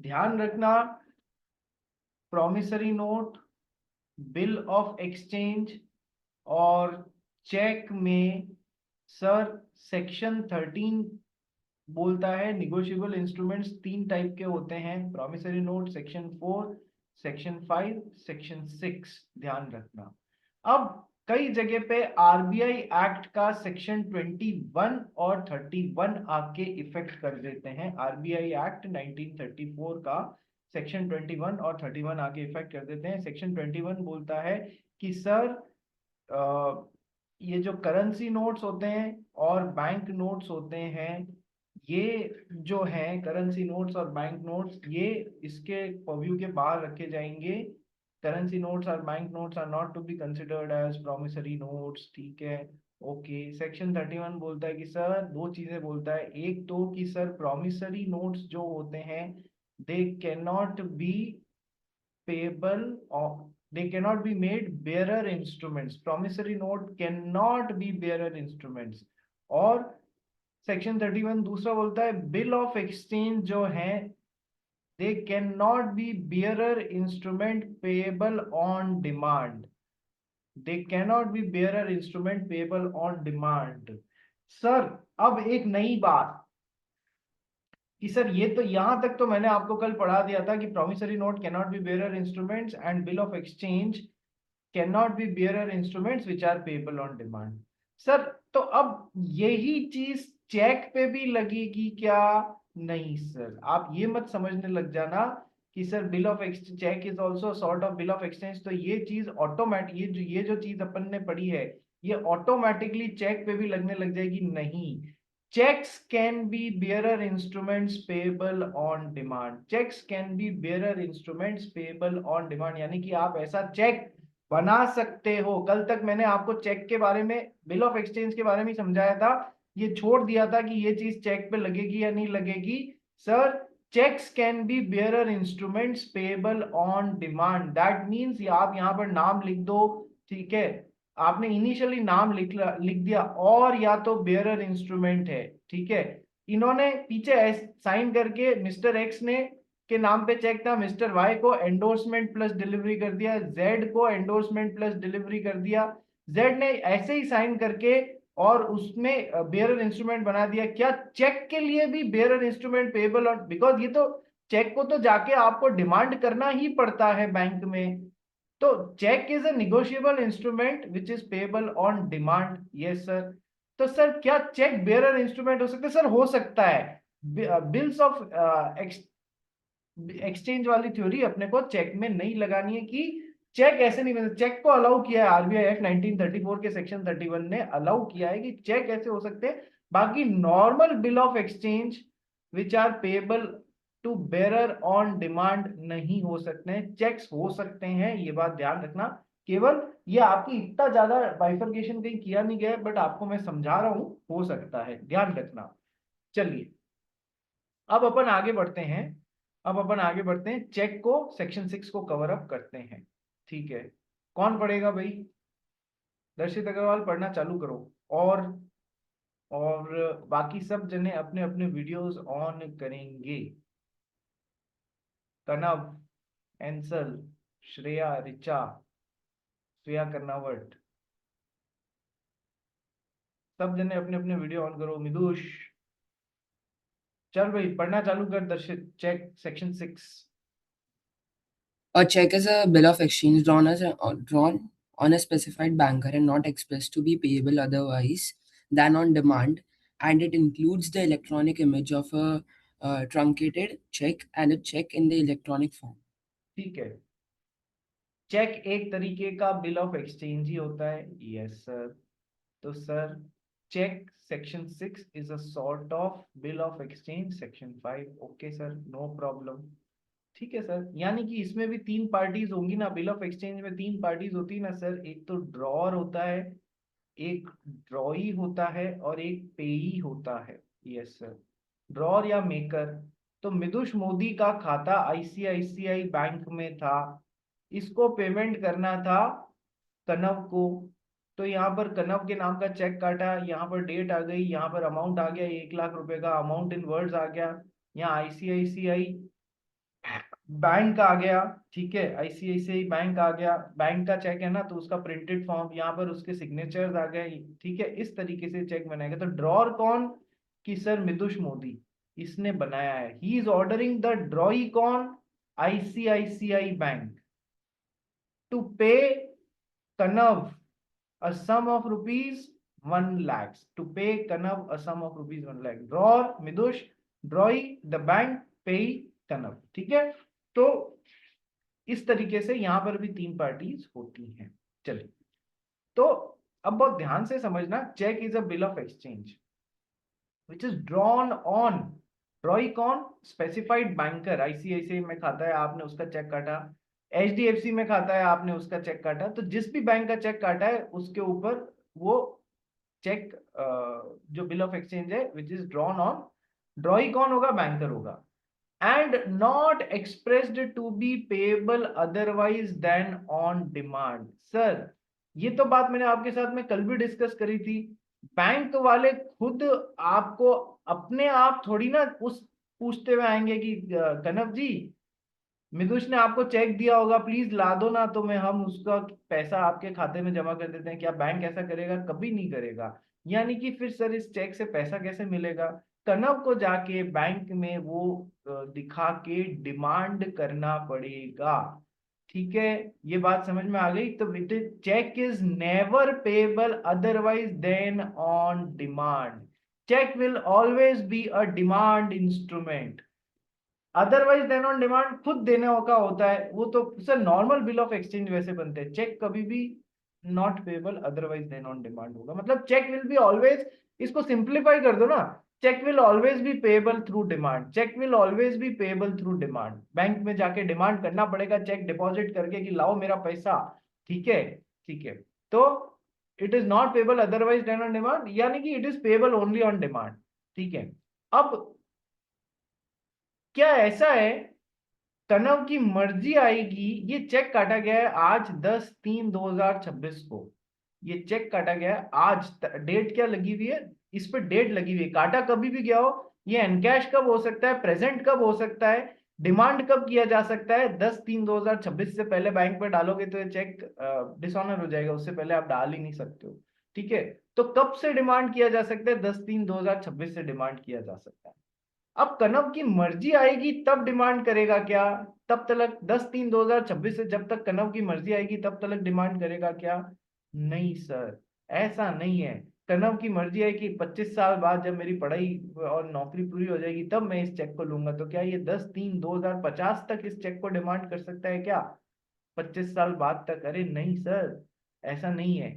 ध्यान रखना, promissory note, bill of exchange और चेक में सर सेक्शन 13 बोलता है निगोशिएबल इंस्ट्रूमेंट्स तीन टाइप के होते हैं, promissory note section 4, section 5, section 6। ध्यान रखना। अब कई जगह पे आरबीआई एक्ट का सेक्शन 21 और 31 आके इफेक्ट कर देते हैं। आरबीआई एक्ट 1934 का सेक्शन 21 और 31 आके इफेक्ट कर देते हैं। सेक्शन 21 बोलता है कि सर ये जो करेंसी नोट्स होते हैं और बैंक नोट्स होते हैं, ये जो है करेंसी नोट्स और बैंक नोट्स, ये इसके पर्व्यू के बाहर रखे जाएंगे। करेंसी नोट्स और bank notes are not to be considered as promissory notes. ठीक है, ओके। सेक्शन 31 बोलता है कि सर दो चीजें बोलता है। एक तो कि सर प्रॉमिसरी नोट्स जो होते हैं they can not B payable or they cannot be made bearer instruments. Promissory note cannot be bearer instruments। और सेक्शन 31 दूसरा बोलता है बिल ऑफ एक्सचेंज जो है they can not B bearer instrument payable on demand। They cannot be bearer instrument payable on demand। Sir अब एक नई बात कि सर ये तो यहां तक तो मैंने आपको कल पढ़ा दिया था कि promissory note can not be bearer instruments and bill of exchange can not be bearer instruments which are payable on demand. Sir तो अब यही चीज चेक पे भी लगेगी क्या? नहीं सर, आप ये मत समझने लग जाना कि sir bill of exchange cheque is also sort of bill of exchange, तो ये चीज ऑटोमेटिक ये जो चीज अपन ने पढ़ी है ये ऑटोमेटिकली चेक पे भी लगने लग जाएगी। नहीं, checks can be bearer instruments payable on demand। checks can be bearer instruments payable on demand, यानी कि आप ऐसा चेक बना सकते हो। कल तक मैंने आपको चेक के बारे में, बिल ऑफ एक्सचेंज के बारे में समझाया था, ये छोड़ दिया था कि ये चीज चेक पे लगेगी या नहीं लगेगी। Sir cheques can be bearer instruments payable on demand, that means आप यहाँ पर नाम लिख दो। ठीक है, आपने इनिशियली नाम लिख दिया और या तो बेयरर इंस्ट्रूमेंट है। ठीक है, इन्होंने पीछे साइन करके मिस्टर एक्स ने के नाम पे चेक था, मिस्टर वाई को एंडोर्समेंट प्लस डिलीवरी कर दिया, जेड को एंडोर्समेंट प्लस डिलीवरी कर दिया। जेड ने ऐसे ही साइन करके और उसमें बेयरर इंस्ट्रूमेंट बना दिया। क्या चेक के लिए भी बेयरर इंस्ट्रूमेंट पेबल? और बिकॉज ये तो चेक को तो जाके आपको डिमांड करना ही पड़ता है बैंक में। तो cheque is a negotiable instrument which is payable on demand. Yes sir. तो सर क्या चेक बेयरर इंस्ट्रूमेंट हो सकता है? सर हो सकता है। बिल्स ऑफ एक्सचेंज वाली थ्योरी अपने को चेक में नहीं लगानी है कि चेक ऐसे नहीं बन। चेक को अलाउ किया है आरबीआई एक्ट 1934 के सेक्शन 31 ने अलाउ किया है कि चेक ऐसे हो सकते हैं। बाकी normal bill of exchange which are payable to bearer on demand नहीं हो सकते हैं, चेक्स हो सकते हैं। ये बात ध्यान रखना। केवल ये आपकी इतना ज्यादा बाइफर्केशन कहीं किया नहीं गया, बट आपको मैं समझा रहा हूं, हो सकता है, ध्यान रखना। चलिए अब अपन आगे बढ़ते हैं। अब अपन आगे बढ़ते हैं, चेक को सेक्शन 6 को कवर अप करते हैं। ठीक है, कौन पढ़ेगा भाई? दर्शित अग्रवाल पढ़ना चालू करो। और बाकी सब जने अपने अपने वीडियोस ऑन करेंगे। कनव, एंसल, श्रेया, रिचा, श्रेया कर्नावट, सब जने अपने अपने वीडियो ऑन करो। मिदुष, चल भाई पढ़ना चालू कर। दर्शित, check section 6। A check is a bill of exchange drawn on a specified banker and not expressed to be payable otherwise than on demand, and it includes the electronic image of a truncated check and a check in the electronic form. ठीक है, check एक तरीके का bill of exchange ही होता है। Yes sir. तो sir cheque section 6 is a sort of bill of exchange section 5। Okay sir, no problem. ठीक है सर, यानी कि इसमें भी तीन पार्टीज होंगी ना, बिल ऑफ एक्सचेंज में तीन पार्टीज होती है ना सर। एक तो ड्रॉर होता है, एक ड्रॉई होता है और एक पेई होता है। यस सर, ड्रॉर या मेकर। तो मिदुष मोदी का खाता आईसीआईसीआई बैंक में था, इसको पेमेंट करना था कनव को। तो यहाँ पर कनव के नाम का चेक काटा, यहाँ पर डेट आ गई, यहाँ पर अमाउंट आ गया 1 लाख रुपए का, अमाउंट इन वर्ड्स आ गया। यहाँ आईसीआईसीआई बैंक आ गया, ठीक है, आईसीआईसीआई बैंक आ गया, बैंक का चेक है ना, तो उसका प्रिंटेड फॉर्म, यहाँ पर उसके सिग्नेचर्स आ गए, ठीक है, इस तरीके से चेक बनाएगा। तो ड्रॉर कौन? कि सर मिदुष मोदी, इसने बनाया है। He is ordering the drawee कौन? आईसीआईसीआई बैंक टू पे कनव a sum of rupees 1 lakhs, to pay Kanav a sum of rupees 1 lakh, drawer Midush, drawee the bank, pay Kanav, ठीक है। तो इस तरीके से यहां पर भी तीन पार्टीज होती हैं। चलिए, तो अब बहुत ध्यान से समझना, cheque is a bill of exchange which is drawn on, drawee कौन? स्पेसिफाइड बैंकर, आईसीआईसीआई में खाता है, आपने उसका चेक काटा, एचडीएफसी में खाता है, आपने उसका चेक काटा, तो जिस भी बैंक का चेक काटा है उसके ऊपर वो चेक, जो बिल ऑफ एक्सचेंज है which is drawn on, drawee कौन होगा? बैंकर होगा। And not expressed to be payable otherwise than on demand. Sir ये तो बात मैंने आपके साथ में कल भी डिस्कस करी थी, बैंक वाले खुद आपको अपने आप थोड़ी ना उस पूछते हुए आएंगे कि कनव जी, मिदुष ने आपको चेक दिया होगा, प्लीज ला दो ना, तो मैं हम उसका पैसा आपके खाते में जमा कर देते हैं। क्या बैंक ऐसा करेगा? कभी नहीं करेगा। यानी कि फिर सर इस चेक से पैसा कैसे मिलेगा? कनव को जाके बैंक में वो दिखा के डिमांड करना पड़ेगा, ठीक है। ये बात समझ में आ गई? तो cheque is never payable otherwise than on demand. Cheque will always be a demand instrument, otherwise than on demand खुद देने का होता है वो। तो sir normal bill of exchange वैसे बनते हैं, चेक कभी भी not payable otherwise than on demand होगा, मतलब चेक विल बी ऑलवेज, इसको सिंप्लीफाई कर दो ना, cheque will always be payable through demand, cheque will always be payable through demand. Bank में जाके डिमांड करना पड़ेगा चेक डिपॉजिट करके कि लाओ मेरा पैसा, ठीक है, ठीक है। तो it is not payable otherwise than on demand, यानी कि it is payable only on demand, ठीक है। अब क्या ऐसा है, कनव की मर्जी आएगी, ये चेक काटा गया है आज 10/3/2026 को, ये चेक काटा गया है आज, डेट क्या लगी हुई है इस पे? डेट लगी हुई है, काटा कभी भी गया हो, ये एनकैश कब हो सकता है, प्रेजेंट कब हो सकता है, डिमांड कब किया जा सकता है? 10/3/2026 से पहले बैंक पे डालोगे तो ये चेक डिसऑनर हो जाएगा, उससे पहले आप डाल ही नहीं सकते हो, ठीक है। तो कब से डिमांड किया जा सकता है? 10/3/2026 से डिमांड किया जा सकता है। अब कनव की मर्जी आएगी तब डिमांड करेगा क्या? तब तक 10/3/2026 से जब तक कनव की मर्जी आएगी तब तक डिमांड करेगा क्या? नहीं सर, ऐसा नहीं है। कनव की मर्जी है कि 25 साल बाद जब मेरी पढ़ाई और नौकरी पूरी हो जाएगी तब मैं इस चेक को लूंगा, तो क्या ये 10/3/2050 तक इस चेक को डिमांड कर सकता है क्या? 25 साल बाद तक? अरे नहीं सर, ऐसा नहीं है।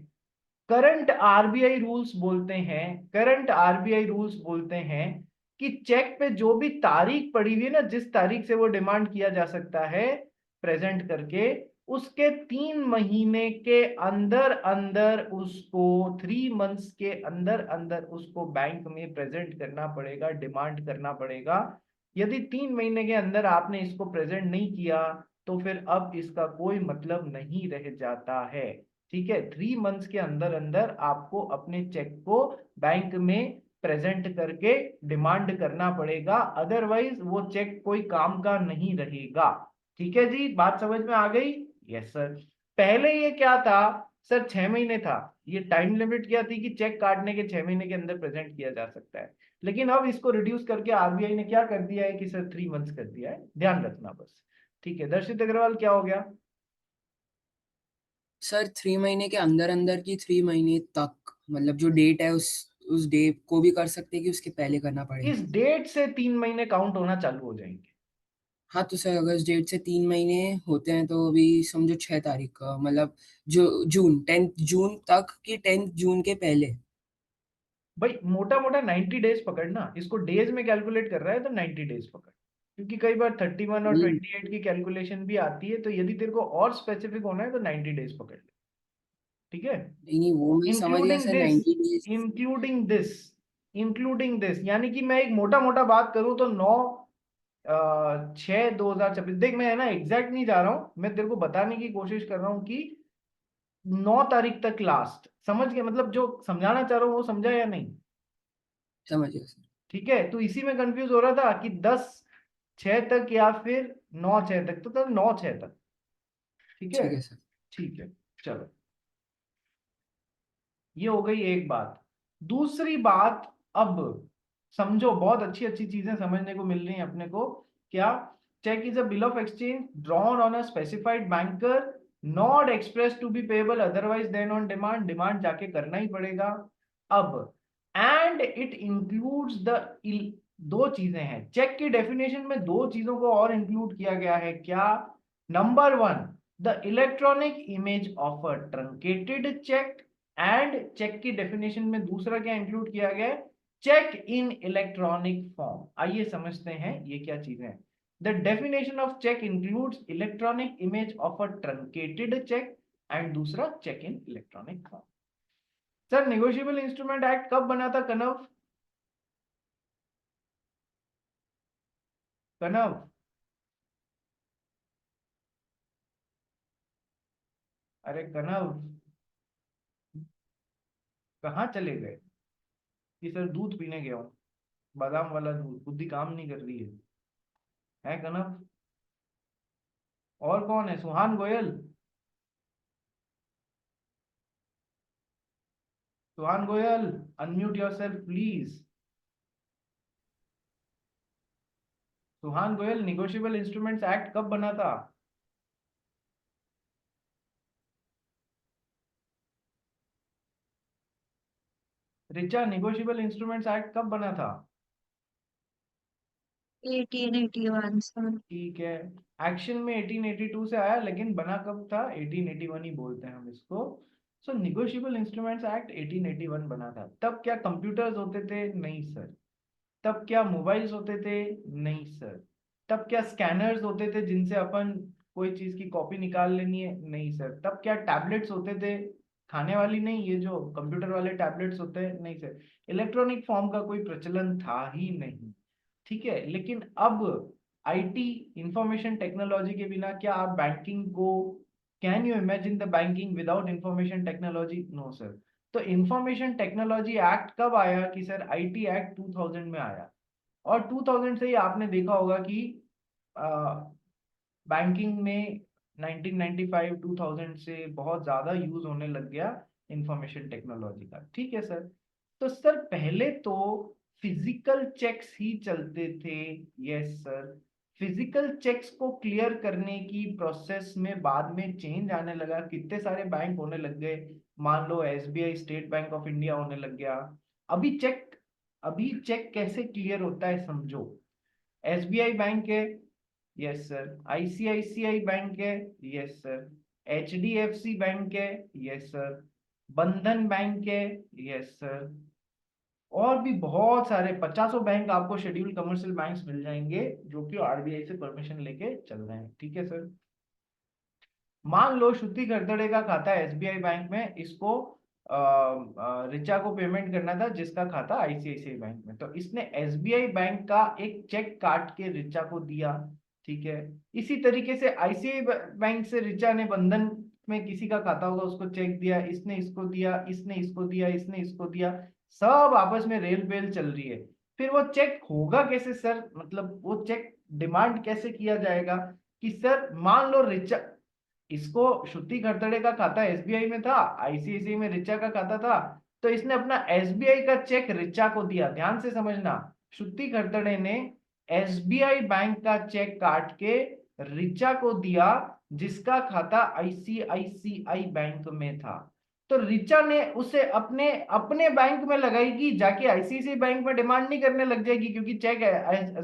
करंट आरबीआई रूल्स बोलते हैं, करंट आरबीआई रूल्स बोलते हैं कि चेक पे जो भी तारीख पड़ी हुई है ना, जिस तारीख से वो डिमांड किया जा सकता है प्रेजेंट करके, उसके 3 महीने के अंदर अंदर उसको, 3 मंथ्स के अंदर अंदर उसको बैंक में प्रेजेंट करना पड़ेगा, डिमांड करना पड़ेगा। यदि 3 महीने के अंदर आपने इसको प्रेजेंट नहीं किया तो फिर अब इसका कोई मतलब नहीं रह जाता है, ठीक है। 3 मंथ्स के अंदर अंदर आपको अपने चेक को बैंक में प्रेजेंट करके डिमांड करना पड़ेगा, अदरवाइज वो चेक कोई काम का नहीं रहेगा, ठीक है जी। बात समझ में आ गई? Yes sir. पहले ये क्या था सर? 6 महीने था, ये टाइम लिमिट क्या थी कि चेक काटने के 6 महीने के अंदर प्रेजेंट किया जा सकता है, लेकिन अब इसको रिड्यूस करके आरबीआई ने क्या कर दिया है कि सर 3 मंथ्स कर दिया है, ध्यान रखना बस, ठीक है। दर्शित अग्रवाल क्या हो गया? सर 3 महीने के अंदर अंदर की 3 महीने तक, मतलब जो डेट है उस डेट को भी कर सकते हैं कि उसके पहले करना इस पड़ेगा? डेट से 3 महीने काउंट होना चालू हो जाएंगे। हाँ तो सर अगर इस डेट से 3 महीने होते हैं तो अभी समझो 6 तारीख का, मतलब जो जून 10 जून तक की 10 जून के पहले। भाई मोटा मोटा 90 डेज पकड़ना, इसको डेज में कैलकुलेट कर रहा है तो 90 डेज पकड़, क्योंकि कई बार 31 और नहीं 28 की कैलकुलेशन भी आती है, तो यदि तेरे को और स्पेसिफिक होना है तो 90 डेज पकड़ ले, ठीक है। नहीं नहीं, वो मैं समझ गया including sir, this, 90 days. Including this, including this, यानी कि मैं एक मोटा मोटा बात करूं तो 9/6/2026, देख मैं है ना एग्जैक्ट नहीं जा रहा हूं, मैं तेरे को बताने की कोशिश कर रहा हूं कि 9 तारीख तक लास्ट, समझ गया? मतलब जो समझाना चाह रहा हूँ वो समझा या नहीं? समझ गया सर। ठीक है, तो इसी में कंफ्यूज हो रहा था कि 10 6 तक या फिर 9 6 तक, तो 9 6 तक। ठीक है। ठीक है सर। ठीक है। चलो, ये हो गई एक बात। दूसरी बात, अब समझो, बहुत अच्छी अच्छी चीजें समझने को मिल रही हैं अपने को। क्या? Cheque is a bill of exchange drawn on a specified banker, not expressed to be payable otherwise than on demand. Demand जाके करना ही पड़ेगा। अब एंड इट इंक्लूड्स द, दो चीजें हैं चेक की डेफिनेशन में, दो चीजों को और इंक्लूड किया गया है। क्या? Number one, the electronic image of a truncated cheque. And cheque की डेफिनेशन में दूसरा क्या इंक्लूड किया गया है? Cheque in electronic form. आइए समझते हैं ये क्या चीजें हैं। The definition of cheque includes electronic image of a truncated cheque, and दूसरा cheque in electronic form. Sir, negotiable instrument act कब बना था कनव? कनव, अरे कनव, कहाँ चले गए? कि सर दूध पीने गया हूँ, बादाम वाला दूध, बुद्धि काम नहीं कर रही है कनव? और कौन है? Suhan Goyal? Suhan Goyal, unmute yourself please. Suhan Goyal, negotiable instruments act कब बना था? रिचा, निगोशिएबल इंस्ट्रूमेंट्स एक्ट कब बना था? 1881 सर। ठीक है। एक्शन में 1882 से आया, लेकिन बना कब था? 1881 ही बोलते हैं हम इसको। सो निगोशिएबल इंस्ट्रूमेंट्स एक्ट 1881 बना था। तब क्या कंप्यूटर्स होते थे? नहीं सर। तब क्या मोबाइल्स होते थे? नहीं सर। तब क्या स्कैनर्स होते थे जिनसे अपन कोई चीज की कॉपी निकाल लेनी है? नहीं सर। तब क्या टैबलेट्स होते थे? खाने वाली नहीं, ये जो कंप्यूटर वाले टैबलेट्स होते हैं? नहीं सर। इलेक्ट्रॉनिक फॉर्म का कोई प्रचलन था ही नहीं। ठीक है। लेकिन अब आईटी, इंफॉर्मेशन टेक्नोलॉजी के बिना क्या आप बैंकिंग को, can you imagine the banking without information technology? No sir. तो इंफॉर्मेशन टेक्नोलॉजी एक्ट कब आया? कि सर आईटी एक्ट 2000 में आया। और 2000 से ही आपने देखा होगा कि बैंकिंग में 1995 2000 से बहुत ज्यादा यूज होने लग गया इंफॉर्मेशन टेक्नोलॉजी का। ठीक है सर। तो सर पहले तो फिजिकल चेक्स ही चलते थे। Yes sir. फिजिकल चेक्स को क्लियर करने की प्रोसेस में बाद में चेंज आने लगा, कितने सारे बैंक होने लग गए। मान लो SBI, State Bank of India होने लग गया। अभी चेक अभी चेक कैसे क्लियर होता है समझो। एसबीआई बैंक है, यस सर। आईसीआईसीआई बैंक है, यस सर। एचडीएफसी बैंक है, यस सर। बंधन बैंक है, यस सर। और भी बहुत सारे पचासों बैंक आपको शेड्यूल कमर्शियल बैंक्स मिल जाएंगे जो कि आरबीआई से परमिशन लेके चल रहे हैं। ठीक है सर। मान लो श्रुति खरदड़े का खाता है एसबीआई बैंक में, इसको रिचा को पेमेंट करना था जिसका खाता आईसीआईसीआई बैंक में, तो इसने एसबीआई बैंक का एक चेक काट के रिचा को दिया। ठीक है। इसी तरीके से आईसीआई बैंक से रिचा ने बंधन में किसी का खाता होगा उसको चेक दिया, इसने इसको दिया, इसने इसको दिया, इसने इसको दिया, सब आपस में रेल पेल चल रही है। फिर वो चेक होगा कैसे सर? मतलब वो चेक डिमांड कैसे किया जाएगा? कि सर मान लो रिचा, इसको, श्रुति खरतड़े का खाता एसबीआई में था, आईसीआईसीआई में रिचा का खाता था, तो इसने अपना एसबीआई का चेक रिचा को दिया। ध्यान से समझना, श्रुति खरतड़े ने एसबीआई बैंक का चेक काट के रिचा को दिया जिसका खाता आईसीआईसीआई बैंक में था। तो रिचा ने उसे अपने अपने बैंक में लगाएगी, जाके आईसीआईसीआई बैंक में डिमांड नहीं करने लग जाएगी क्योंकि चेक,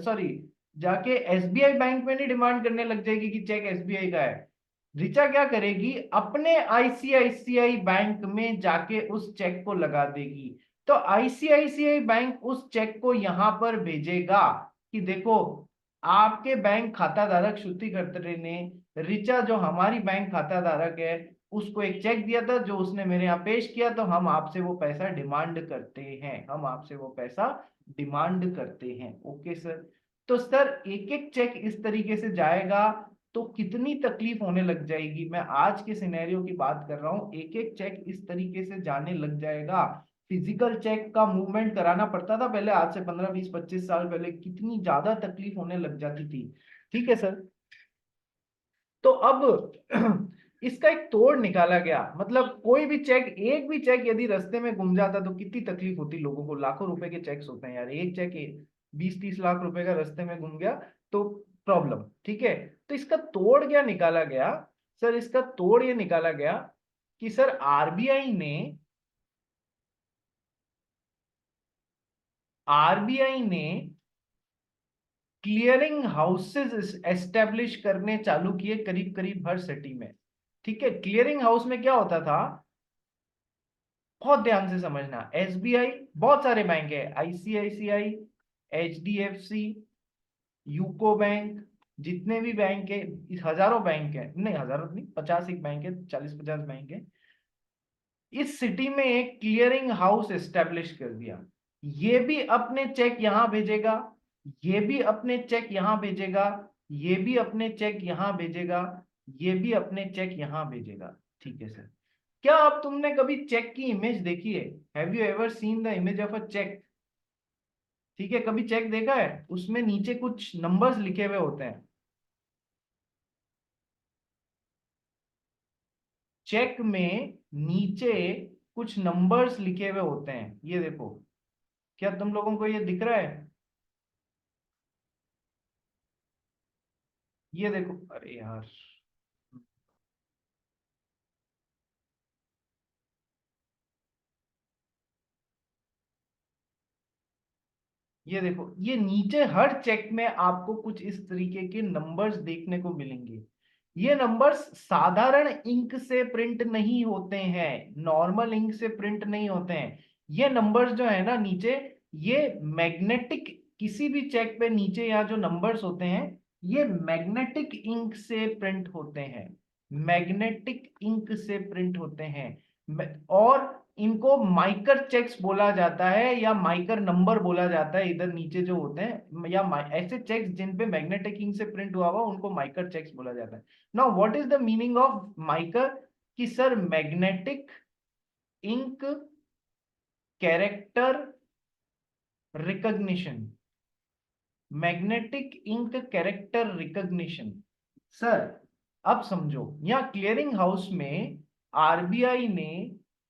सॉरी, जाके एसबीआई बैंक में नहीं डिमांड करने लग जाएगी कि चेक एसबीआई का है। रिचा क्या करेगी? अपने आईसीआईसीआई बैंक में जाके उस चेक को लगा देगी। तो आईसीआईसीआई बैंक उस चेक को यहां पर भेजेगा कि देखो, आपके बैंक खाता धारक श्रुति खरतरे ने रिचा, जो हमारी बैंक खाता धारक है, उसको एक चेक दिया था जो उसने मेरे यहाँ पेश किया, तो हम आपसे वो पैसा डिमांड करते हैं, हम आपसे वो पैसा डिमांड करते हैं। Okay sir. तो सर एक एक चेक इस तरीके से जाएगा तो कितनी तकलीफ होने लग जाएगी। मैं आज के सिनेरियो की बात कर रहा हूं, एक एक चेक इस तरीके से जाने लग जाएगा, फिजिकल चेक का मूवमेंट कराना पड़ता था पहले, आज से 15 20 25 साल पहले कितनी ज्यादा तकलीफ होने लग जाती थी। ठीक है सर। तो अब इसका एक तोड़ निकाला गया, मतलब कोई भी चेक, एक भी चेक यदि रास्ते में गुम जाता तो कितनी तकलीफ होती लोगों को। लाखों रुपए के चेक्स होते हैं यार, एक चेक 20 30 लाख रुपए का रास्ते में गुम गया तो प्रॉब्लम। ठीक है। तो इसका तोड़ क्या निकाला गया सर? इसका तोड़ ये निकाला गया कि सर आरबीआई ने क्लियरिंग हाउसेस एस्टेब्लिश करने चालू किए करीब करीब हर सिटी में। ठीक है। क्लियरिंग हाउस में क्या होता था, बहुत ध्यान से समझना। एसबीआई, बहुत सारे बैंक है, आईसीआईसीआई, एचडीएफसी, यूको बैंक, जितने भी बैंक है, हजारों बैंक है, नहीं हजारों नहीं, 50 एक बैंक है, 40 50 बैंक है। इस सिटी में एक क्लियरिंग हाउस एस्टेब्लिश कर दिया। ये भी अपने चेक यहां भेजेगा, ये भी अपने चेक यहां भेजेगा, ये भी अपने चेक यहां भेजेगा, ये भी अपने चेक यहां भेजेगा। ठीक है सर। क्या अब तुमने कभी चेक की इमेज देखी है? Have you ever seen the image of a cheque? ठीक है, कभी चेक देखा है? उसमें नीचे कुछ नंबर्स लिखे हुए होते हैं। चेक में नीचे कुछ नंबर्स लिखे हुए होते हैं, ये देखो। क्या तुम लोगों को ये दिख रहा है? ये देखो, अरे यार, ये देखो, ये नीचे हर चेक में आपको कुछ इस तरीके के नंबर्स देखने को मिलेंगे। ये नंबर्स साधारण इंक से प्रिंट नहीं होते हैं, नॉर्मल इंक से प्रिंट नहीं होते हैं। ये नंबर्स जो है ना नीचे, ये मैग्नेटिक, किसी भी चेक पे नीचे यहाँ जो नंबर्स होते हैं, ये मैग्नेटिक इंक से प्रिंट होते हैं, मैग्नेटिक इंक से प्रिंट होते हैं। और इनको माइकर चेक्स बोला जाता है या माइकर नंबर बोला जाता है, इधर नीचे जो होते हैं, या ऐसे चेक्स जिन पे मैग्नेटिक इंक से प्रिंट हुआ हुआ उनको माइकर चेक्स बोला जाता है। Now what is the meaning of MICR? कि sir magnetic ink character recognition, magnetic ink character recognition. Sir अब समझो, यहाँ क्लियरिंग हाउस में आरबीआई ने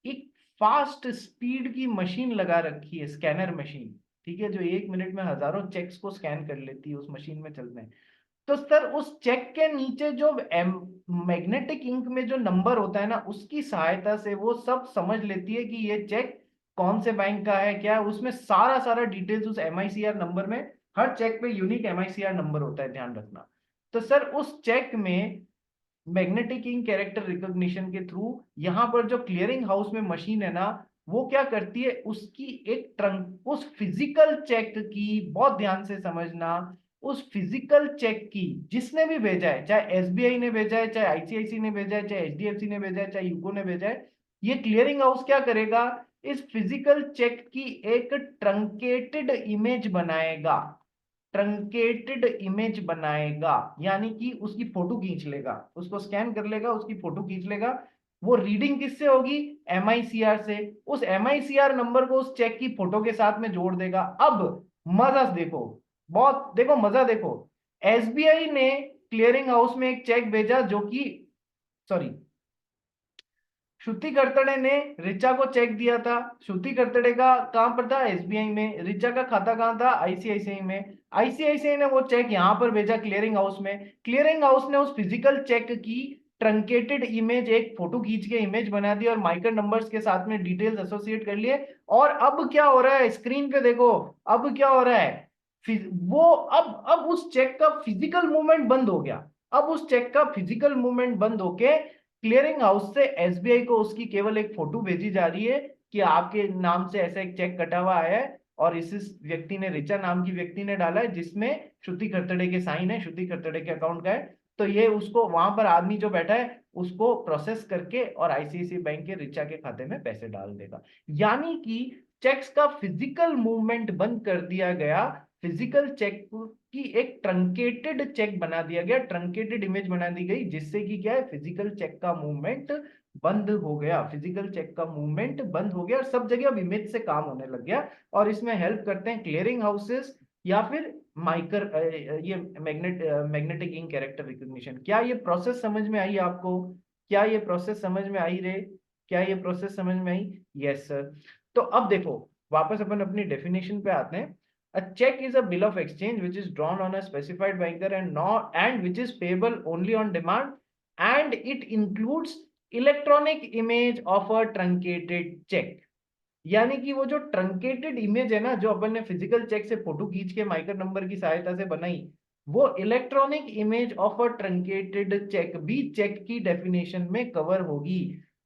एक फास्ट स्पीड की मशीन लगा रखी है, स्कैनर मशीन। ठीक है, जो 1 मिनट में हजारों चेक्स को स्कैन कर लेती है, उस मशीन में चलते हैं। तो सर उस चेक के नीचे जो मैग्नेटिक इंक में जो नंबर होता है ना, उसकी सहायता से वो सब समझ लेती है कि ये चेक कौन से बैंक का है, क्या है। उसमें सारा सारा डिटेल्स उस एमआईसीआर नंबर में, हर चेक पे यूनिक एमआईसीआर नंबर होता है, ध्यान रखना। तो सर उस चेक में मैग्नेटिक इंक कैरेक्टर रिकॉग्निशन के थ्रू यहां पर जो क्लियरिंग हाउस में मशीन है ना, वो क्या करती है, उसकी एक ट्रंक, उस फिजिकल चेक की, बहुत ध्यान से समझना, उस फिजिकल चेक की जिसने भी भेजा है, चाहे एसबीआई ने भेजा है, चाहे आईसीआईसी ने भेजा है, चाहे एचडीएफसी ने भेजा है, चाहे यूको ने भेजा है, ये क्लियरिंग हाउस क्या करेगा, इस फिजिकल चेक की एक ट्रंकेटेड इमेज बनाएगा, ट्रंकेटेड इमेज बनाएगा, यानी कि उसकी फोटो खींच लेगा, उसको स्कैन कर लेगा, उसकी फोटो खींच लेगा। वो रीडिंग किससे होगी? एमआईसीआर से। उस एमआईसीआर नंबर को उस चेक की फोटो के साथ में जोड़ देगा। अब मजा देखो, बहुत देखो, मजा देखो। एसबीआई ने क्लियरिंग हाउस में एक चेक भेजा, जो कि, सॉरी, श्रुति करतड़े ने रिचा को चेक दिया था। श्रुति करतड़े का कहां पर था? एसबीआई में। रिचा का खाता कहां था? आईसीआईसीआई में। आईसीआईसीआई ने वो चेक यहां पर भेजा क्लियरिंग हाउस में। क्लियरिंग हाउस ने उस फिजिकल चेक की ट्रंकेटेड इमेज, एक फोटो खींच के इमेज बना दी और माइकर नंबर्स के साथ में डिटेल्स एसोसिएट कर लिए। और अब क्या हो रहा है, स्क्रीन पे देखो, अब क्या हो रहा है, वो अब उस चेक का फिजिकल मूवमेंट बंद हो गया। अब उस चेक का फिजिकल मूवमेंट बंद होके क्लियरिंग हाउस से एसबीआई को उसकी केवल एक फोटो भेजी जा रही है कि आपके नाम से ऐसा एक चेक कटा हुआ आया है, और इस व्यक्ति ने, रिचा नाम की व्यक्ति ने डाला है, जिसमें श्रुति खरतड़े के साइन है, श्रुति खरतड़े के अकाउंट का है। तो ये उसको, वहां पर आदमी जो बैठा है, उसको प्रोसेस करके और आईसीआईसीआई बैंक के रिचा के खाते में पैसे डाल देगा। यानी कि चेक्स का फिजिकल मूवमेंट बंद कर दिया गया, फिजिकल चेक की एक ट्रंकेटेड चेक बना दिया गया, ट्रंकेटेड इमेज बना दी गई, जिससे कि क्या है, फिजिकल चेक का मूवमेंट बंद हो गया, फिजिकल चेक का मूवमेंट बंद हो गया और सब जगह अब इमेज से काम होने लग गया। और इसमें हेल्प करते हैं क्लियरिंग हाउसेस या फिर माइकर ये मैग्नेटिक इंक कैरेक्टर रिकॉग्निशन। क्या ये प्रोसेस समझ में आई आपको? क्या ये प्रोसेस समझ में आई रे? क्या ये प्रोसेस समझ में आई? Yes sir. तो अब देखो, वापस अपन अपनी डेफिनेशन पे आते हैं। A check is a bill of exchange which is drawn on a specified banker and which is payable only on demand, and it includes electronic image of a truncated check। यानी कि वो जो truncated image है ना, जो अपन ने physical check से photo खींच के माइक्रो नंबर की सहायता से बनाई, वो electronic image of a truncated check भी चेक की डेफिनेशन में कवर होगी।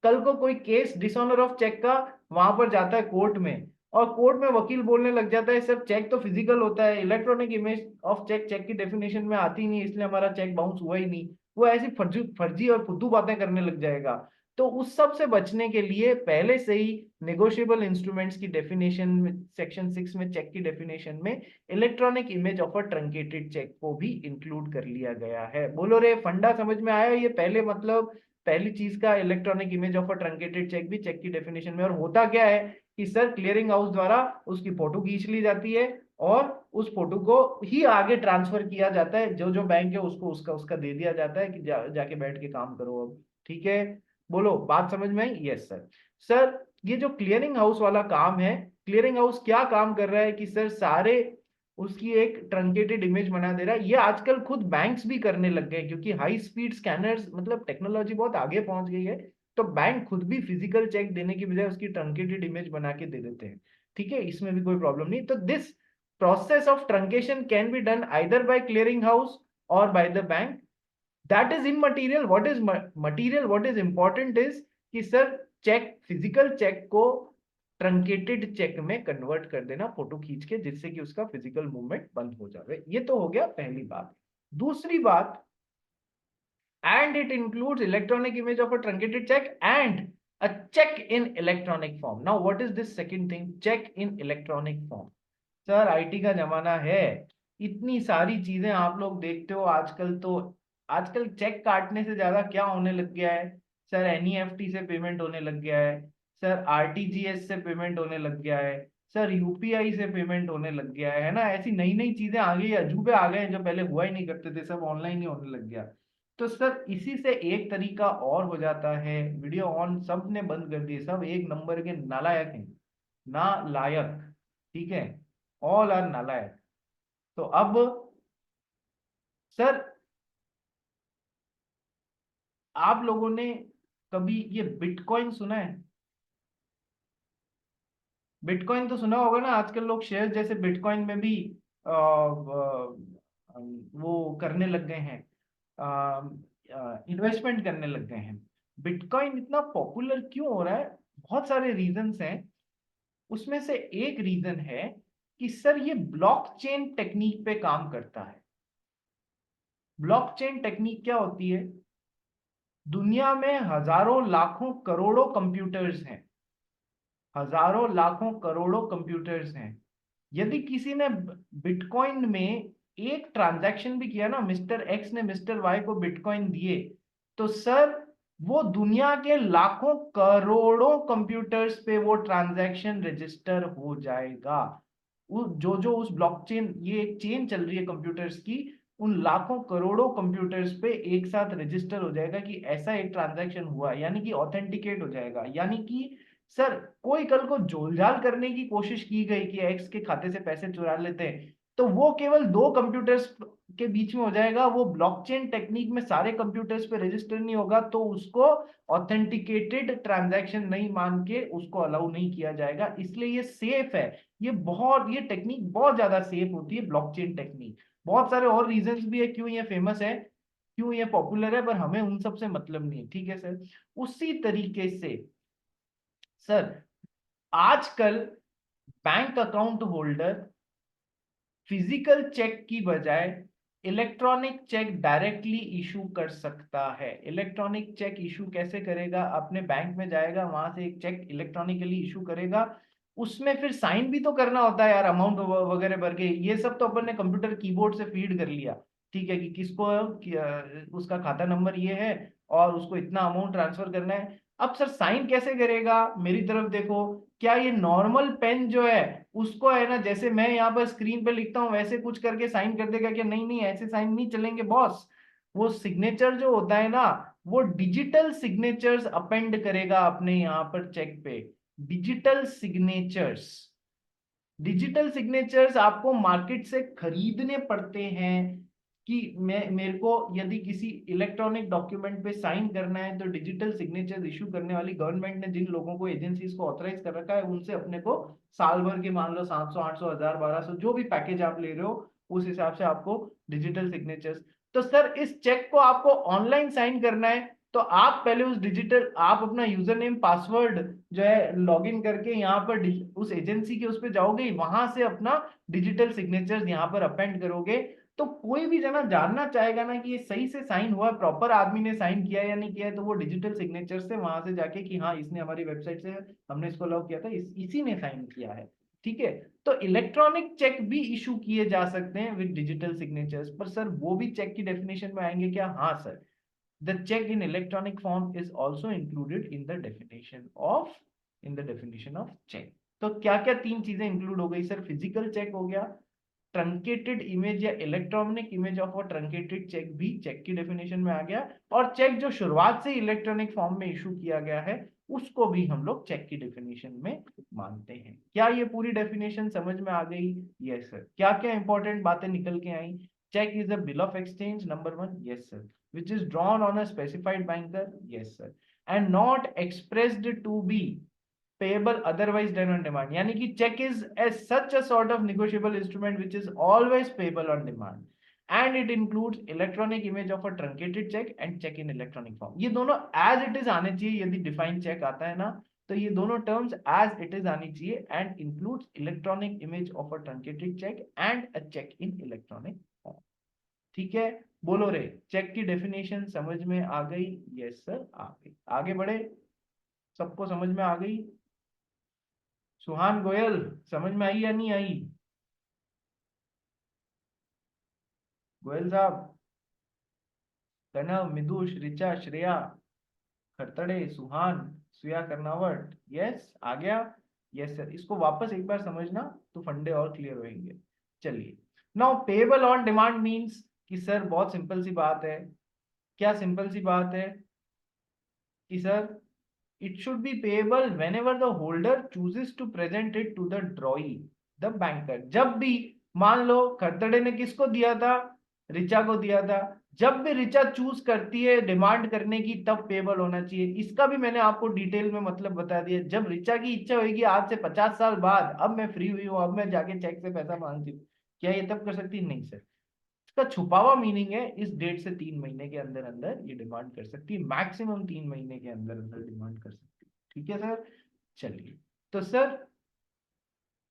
कल को कोई केस डिसऑनर ऑफ चेक का वहां पर जाता है कोर्ट में, और कोर्ट में वकील बोलने लग जाता है सर चेक तो फिजिकल होता है, electronic image of cheque cheque की डेफिनेशन में आती नहीं, इसलिए हमारा चेक बाउंस हुआ ही नहीं। वो ऐसी फर्जी फर्जी और फुद्दू बातें करने लग जाएगा। तो उस सब से बचने के लिए पहले से ही नेगोशिएबल इंस्ट्रूमेंट्स की डेफिनेशन सेक्शन 6 में चेक की डेफिनेशन में electronic image of a truncated check को भी इंक्लूड कर लिया गया है। बोलो रे, फंडा समझ में आया? ये पहले मतलब पहली चीज का electronic image of a truncated check भी चेक की डेफिनेशन में। और होता क्या है कि सर क्लियरिंग हाउस द्वारा उसकी फोटो खींच ली जाती है और उस फोटो को ही आगे ट्रांसफर किया जाता है, जो जो बैंक है उसको उसका उसका दे दिया जाता है कि जाके बैठ के काम करो अब। ठीक है, बोलो बात समझ में आई? Yes sir. सर ये जो क्लियरिंग हाउस वाला काम है, क्लियरिंग हाउस क्या काम कर रहा है कि सर सारे उसकी एक ट्रंकेटेड इमेज बना दे रहा है। ये आजकल खुद बैंक्स भी करने लग गए, क्योंकि हाई स्पीड स्कैनर्स मतलब टेक्नोलॉजी बहुत आगे पहुंच गई है। तो बैंक खुद भी फिजिकल चेक देने की बजाय उसकी ट्रंकेटेड इमेज बना के दे देते हैं। ठीक है, इसमें भी कोई प्रॉब्लम नहीं। तो this process of truncation can be done either by clearing house और by the bank. That is immaterial. What is material, what is important is कि सर चेक, फिजिकल चेक को ट्रंकेटेड चेक में convert कर देना photo खींच के, जिससे कि उसका फिजिकल मूवमेंट बंद हो जाए। ये तो हो गया पहली बात। दूसरी बात, and it includes electronic image of a truncated check and a check in electronic form। Now what is this second thing, check in electronic form? Sir IT का जमाना है, इतनी सारी चीजें आप लोग देखते हो आजकल। तो आजकल चेक काटने से ज्यादा क्या होने लग गया है सर, एनईएफटी से पेमेंट होने लग गया है सर, आरटीजीएस से पेमेंट होने लग गया है सर, यूपीआई से पेमेंट होने लग गया है ना। ऐसी नई नई चीजें आ गई, अजूबे आ गए हैं जो पहले हुआ ही नहीं करते थे, सब ऑनलाइन ही होने लग गया। तो सर इसी से एक तरीका और हो जाता है, वीडियो ऑन सब ने बंद कर दिए, सब एक नंबर के नालायक हैं, ना लायक। ठीक है, ऑल आर नालायक। तो अब सर आप लोगों ने कभी ये बिटकॉइन सुना है? बिटकॉइन तो सुना होगा ना, आजकल लोग शेयर जैसे बिटकॉइन में भी वो करने लग गए हैं, इन्वेस्टमेंट करने लग गए हैं। बिटकॉइन इतना पॉपुलर क्यों हो रहा है? बहुत सारे रीजंस हैं। उसमें से एक रीजन है कि सर ये ब्लॉकचेन टेक्निक पे काम करता है। ब्लॉकचेन टेक्निक क्या होती है? दुनिया में हजारों लाखों करोड़ों कंप्यूटर्स हैं, हजारों लाखों करोड़ों कंप्यूटर्स हैं। यदि किसी ने बिटकॉइन में एक ट्रांजैक्शन भी किया ना, मिस्टर एक्स ने मिस्टर वाई को बिटकॉइन दिए, तो सर वो दुनिया के लाखों करोड़ों कंप्यूटर्स पे वो ट्रांजैक्शन रजिस्टर हो जाएगा। जो जो उस ब्लॉकचेन, ये एक चेन चल रही है कंप्यूटर्स की, उन लाखों करोड़ों कंप्यूटर्स पे एक साथ रजिस्टर हो जाएगा कि ऐसा एक ट्रांजैक्शन हुआ, यानी कि ऑथेंटिकेट हो जाएगा। यानी कि सर कोई कल को झोलझाल करने की कोशिश की गई कि एक्स के खाते से पैसे चुरा लेते हैं, तो वो केवल दो कंप्यूटर्स के बीच में हो जाएगा, वो ब्लॉकचेन टेक्निक में सारे कंप्यूटर्स पे रजिस्टर नहीं होगा, तो उसको ऑथेंटिकेटेड ट्रांजैक्शन नहीं मान के उसको अलाउ नहीं किया जाएगा। इसलिए ये सेफ है। ये टेक्निक बहुत ज्यादा सेफ होती है, ब्लॉकचेन टेक्निक। बहुत सारे और रीजंस भी है क्यों ये फेमस है, क्यों ये पॉपुलर है, पर हमें उन सब से मतलब नहीं है। ठीक है सर। उसी तरीके से सर आजकल bank account holder physical cheque की बजाय इलेक्ट्रॉनिक चेक डायरेक्टली इशू कर सकता है। इलेक्ट्रॉनिक चेक इशू कैसे करेगा? अपने बैंक में जाएगा, वहां से एक चेक इलेक्ट्रॉनिकली इशू करेगा, उसमें फिर साइन भी तो करना होता है यार, अमाउंट वगैरह भर के। ये सब तो अपन ने कंप्यूटर कीबोर्ड से फीड कर लिया, ठीक है, कि किसको उसका खाता नंबर ये है और उसको इतना अमाउंट ट्रांसफर करना है। अब सर साइन कैसे करेगा, मेरी तरफ देखो, क्या ये नॉर्मल पेन जो है उसको है ना, जैसे मैं यहाँ पर स्क्रीन पे लिखता हूँ वैसे कुछ करके साइन कर देगा क्या? नहीं नहीं, ऐसे साइन नहीं चलेंगे बॉस। वो सिग्नेचर जो होता है ना, वो डिजिटल सिग्नेचर्स अपेंड करेगा अपने यहाँ पर चेक पे। डिजिटल सिग्नेचर्स, डिजिटल सिग्नेचर्स आपको मार्केट से खरीदने पड़ते हैं। कि मैं मेरे को यदि किसी इलेक्ट्रॉनिक डॉक्यूमेंट पे साइन करना है तो डिजिटल सिग्नेचर्स इशू करने वाली गवर्नमेंट ने जिन लोगों को, एजेंसीज को ऑथराइज कर रखा है, उनसे अपने को साल भर के मान लो 700 800 1000 1200 जो भी पैकेज आप ले रहे हो उस हिसाब से आपको डिजिटल सिग्नेचर्स। तो सर इस चेक को आपको ऑनलाइन साइन करना है तो आप पहले उस डिजिटल, आप अपना यूजर नेम पासवर्ड जो है लॉगिन करके यहाँ पर उस एजेंसी के उस पर जाओगे, वहां से अपना डिजिटल सिग्नेचर्स यहाँ पर अपेंड करोगे। तो कोई भी जना जानना चाहेगा ना कि ये सही से साइन हुआ है, प्रॉपर आदमी ने साइन किया या नहीं किया है, तो वो डिजिटल सिग्नेचर से वहां से जाके कि हाँ इसने हमारी वेबसाइट से हमने इसको लॉग किया था, इसी ने साइन किया है। ठीक है, तो इलेक्ट्रॉनिक चेक भी इशू किए जा सकते हैं विद डिजिटल सिग्नेचर्स। पर सर वो भी चेक की डेफिनेशन में आएंगे क्या? हाँ sir, the check in electronic form is also included in the definition of check। तो क्या क्या तीन चीजें इंक्लूड हो गई सर? फिजिकल चेक हो गया, ट्रंकेटेड इमेज या electronic image of a truncated check भी चेक की डेफिनेशन में आ गया, और चेक जो शुरुआत से इलेक्ट्रॉनिक फॉर्म में इशू किया गया है उसको भी हम लोग चेक की डेफिनेशन में मानते हैं। क्या ये पूरी डेफिनेशन समझ में आ गई? Yes sir. क्या क्या इंपॉर्टेंट बातें निकल के आई? Cheque is a bill of exchange, number one, yes sir. which is drawn on a specified banker, yes sir, and not expressed to be payable otherwise than on demand। यानी कि check is as such a sort of negotiable instrument which is always payable on demand and it includes electronic image of a truncated check and check in electronic form। ये दोनों as it is आने चाहिए, यदि define check आता है ना तो ये दोनों टर्म्स as it is आनी चाहिए, and includes electronic image of a truncated check and a check in electronic form। ठीक है, बोलो रे, चेक की डेफिनेशन समझ में आ गई? यस सर आ गई। आगे बढ़े, सबको समझ में आ गई? सुहान गोयल समझ में आई या नहीं आई? गोयल साहब, कनव, मिदुष, ऋचा, श्रेया, खरतड़े, सुहान, सुया कर्नावट, यस आ गया? Yes sir. इसको वापस एक बार समझना तो फंडे और क्लियर होंगे। चलिए, now payable on demand means कि सर बहुत सिंपल सी बात है। क्या सिंपल सी बात है? कि sir it should be payable whenever the holder chooses to present it to the drawee, the banker। जब भी, मान लो खरतड़े ने किसको दिया था? ऋचा को दिया था। जब भी ऋचा चूज करती है डिमांड करने की तब पेबल होना चाहिए। इसका भी मैंने आपको डिटेल में मतलब बता दिया। जब ऋचा की इच्छा होगी आज से 50 साल बाद, अब मैं फ्री हुई हूँ, अब मैं जाके चेक से पैसा मांगती हूँ, क्या ये तब कर सकती? नहीं सर। इसका छुपा हुआ मीनिंग है इस डेट से 3 महीने के अंदर अंदर ये डिमांड कर सकती है, मैक्सिमम 3 महीने के अंदर अंदर डिमांड कर सकती है। ठीक है सर, चलिए। तो सर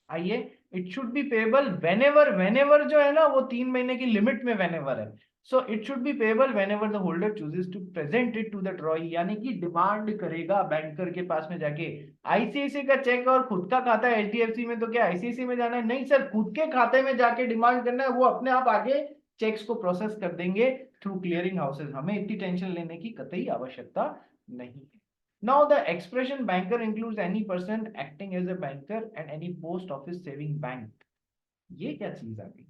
आइए, it should be payable whenever, whenever जो है ना वो 3 महीने की लिमिट में वेनेवर है। So it should be payable whenever the holder chooses to present it to the drawee, यानी कि डिमांड करेगा बैंकर के पास में जाके। आईसीआईसी का चेक और खुद का खाता है एचडीएफसी में, तो क्या आईसीआईसी में जाना है? नहीं सर, खुद के खाते में जाके डिमांड करना है, वो अपने आप आगे चेक्स को प्रोसेस कर देंगे थ्रू क्लियरिंग हाउसेस। हमें इतनी टेंशन लेने की कतई आवश्यकता नहीं है। Now the expression banker includes any person acting as a banker and any post office saving bank। ये क्या चीज आ गई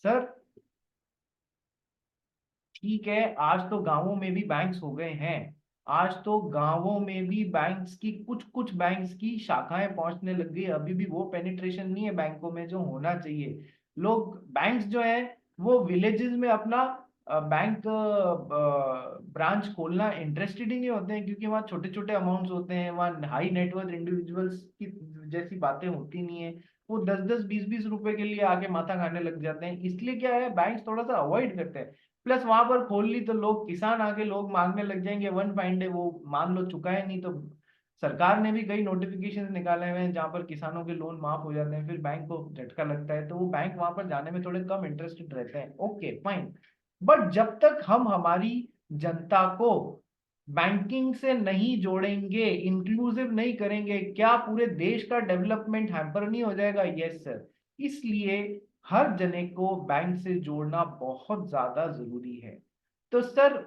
सर? ठीक है, आज तो गांवों में भी बैंक्स हो गए हैं। आज तो गांवों में भी बैंक्स की, कुछ कुछ बैंक्स की शाखाएं पहुंचने लग गई। अभी भी वो पेनिट्रेशन नहीं है बैंकों में जो होना चाहिए। लोग, बैंक्स जो है वो विलेजेस में अपना बैंक ब्रांच खोलना इंटरेस्टेड ही नहीं होते हैं, क्योंकि वहाँ छोटे छोटे अमाउंट्स होते हैं, वहाँ हाई नेटवर्थ इंडिविजुअल्स की जैसी बातें होती नहीं है। वो 10-10 20-20 रुपए के लिए आके माथा खाने लग जाते हैं। इसलिए क्या है, बैंक थोड़ा सा अवॉइड करते हैं। प्लस वहां पर खोल ली तो लोग, किसान आके लोग मांगने लग जाएंगे वन फाइन डे, वो मान लो चुकाए नहीं तो सरकार ने भी कई नोटिफिकेशन निकाले हुए हैं जहां पर किसानों के लोन माफ हो जाते हैं, फिर बैंक को झटका लगता है, तो वो बैंक वहां पर जाने में थोड़े कम इंटरेस्टेड रहते हैं। ओके फाइन, बट जब तक हम हमारी जनता को बैंकिंग से नहीं जोड़ेंगे, इंक्लूसिव नहीं करेंगे, क्या पूरे देश का डेवलपमेंट हैम्पर नहीं हो जाएगा? Yes sir. इसलिए हर जने को बैंक से जोड़ना बहुत ज्यादा जरूरी है। तो सर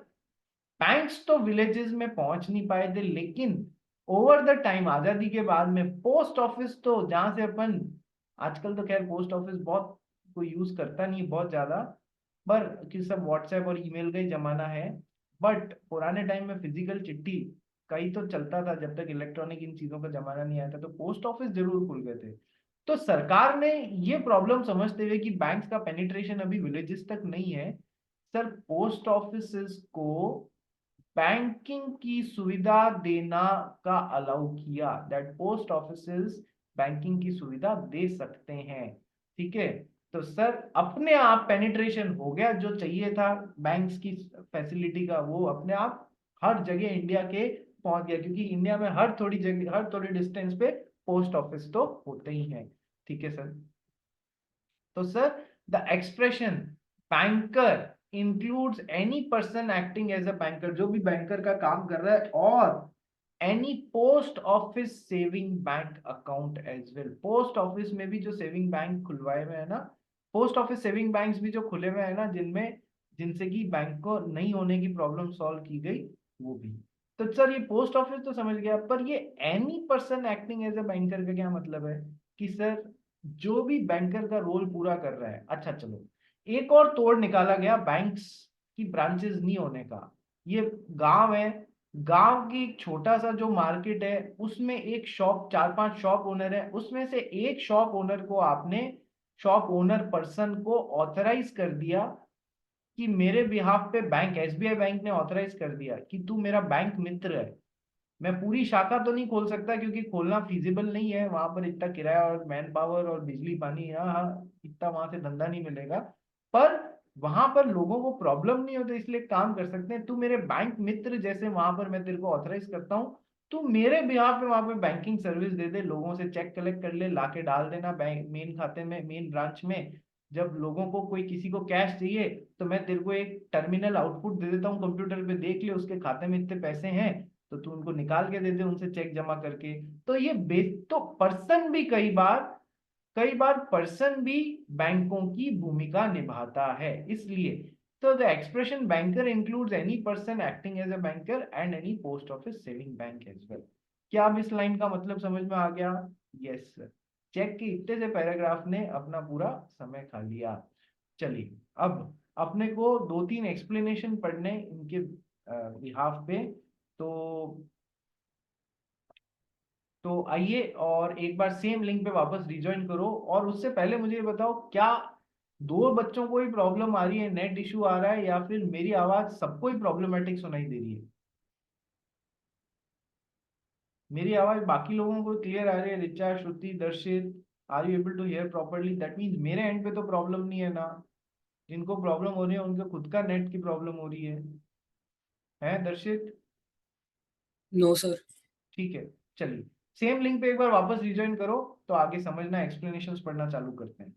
बैंक्स तो विलेजेस में पहुंच नहीं पाए थे, लेकिन ओवर द टाइम आजादी के बाद में पोस्ट ऑफिस तो जहां से अपन, आजकल तो खैर पोस्ट ऑफिस बहुत कोई यूज करता नहीं है बहुत ज्यादा, पर कि सब व्हाट्सएप और ईमेल का ही जमाना है। बट पुराने टाइम में फिजिकल चिट्ठी कहीं तो चलता था, जब तक इलेक्ट्रॉनिक इन चीजों का जमाना नहीं आया था, तो पोस्ट ऑफिस जरूर खुल गए थे। तो सरकार ने ये प्रॉब्लम समझते हुए कि बैंक्स का पेनिट्रेशन अभी विलेजेस तक नहीं है, सर पोस्ट ऑफिस को बैंकिंग की सुविधा देना का अलाउ किया, दैट पोस्ट ऑफिस बैंकिंग की सुविधा दे सकते हैं। ठीक है, तो सर अपने आप पेनिट्रेशन हो गया, जो चाहिए था बैंक्स की फैसिलिटी का वो अपने आप हर जगह इंडिया के पहुंच गया, क्योंकि इंडिया में हर थोड़ी जगह हर थोड़ी डिस्टेंस पे पोस्ट ऑफिस तो होते ही हैं। ठीक है सर, तो sir the expression banker includes any person acting as a banker, जो भी बैंकर का काम कर रहा है, और any post office saving bank account as well. Post office में भी जो सेविंग बैंक खुलवाए हुए हैं ना, पोस्ट ऑफिस सेविंग बैंक्स भी जो खुले हुए हैं ना, जिनमें जिनसे कि बैंक को नहीं होने की प्रॉब्लम सॉल्व की गई, वो भी। तो सर ये पोस्ट ऑफिस तो समझ गया, पर ये any person acting as a banker का क्या मतलब है? कि सर जो भी बैंकर का रोल पूरा कर रहा है। अच्छा चलो, एक और तोड़ निकाला गया बैंक्स की ब्रांचेस नहीं होने का। ये गांव है, गांव की एक छोटा सा जो मार्केट है, उसमें एक शॉप, 4-5 शॉप ओनर है, उसमें से एक शॉप ओनर को आपने, शॉप ओनर पर्सन को ऑथराइज कर दिया कि मेरे बिहाफ पे बैंक, एसबीआई बैंक ने ऑथराइज कर दिया कि तू मेरा बैंक मित्र है। मैं पूरी शाखा तो नहीं खोल सकता क्योंकि खोलना फिजिबल नहीं है, वहां पर इतना किराया और मैन पावर और बिजली पानी, हाँ हाँ इतना वहां से धंधा नहीं मिलेगा। पर वहां पर लोगों को प्रॉब्लम नहीं होती, इसलिए काम कर सकते हैं। तू मेरे बैंक मित्र जैसे वहां पर मैं तेरे को ऑथराइज करता हूँ, तू मेरे बिहाफ पे वहां पे बैंकिंग सर्विस दे दे, लोगों से चेक कलेक्ट कर ले, लाके डाल देना बैंक मेन खाते में, मेन ब्रांच में। जब लोगों को कोई किसी को कैश चाहिए, तो मैं तेरे को एक टर्मिनल आउटपुट दे देता हूँ कंप्यूटर पे, देख ले उसके खाते में इतने पैसे हैं, तो तू उनको निकाल के दे दे उनसे चेक जमा करके। तो ये तो पर्सन भी कई बार पर्सन भी बैंकों की भूमिका निभाता है, इसलिए। तो the expression banker includes any person acting as a banker and any post office saving bank as well. क्या अब इस लाइन का मतलब समझ में आ गया? Yes sir. चेक के इतने से पैराग्राफ ने अपना पूरा समय खा लिया। चलिए, अब अपने को 2-3 एक्सप्लेनेशन पढ़ने इनके बिहाफ पे। तो आइए और एक बार सेम लिंक पे वापस रिज्वाइन करो, और उससे पहले मुझे ये बताओ, क्या दो बच्चों को ही प्रॉब्लम आ रही है, नेट इशू आ रहा है, या फिर मेरी आवाज सबको ही प्रॉब्लमेटिक सुनाई दे रही है? मेरी आवाज बाकी लोगों को क्लियर आ रही है? Richa, Shruti, Darshit, are you able to hear properly? That means मेरे एंड पे तो प्रॉब्लम नहीं है ना? जिनको प्रॉब्लम हो रही है उनके खुद का नेट की प्रॉब्लम हो रही है दर्शित? No sir. ठीक है, चलिए सेम लिंक पे एक बार वापस रिज्वाइन करो, तो आगे समझना, एक्सप्लेनेशंस पढ़ना चालू करते हैं।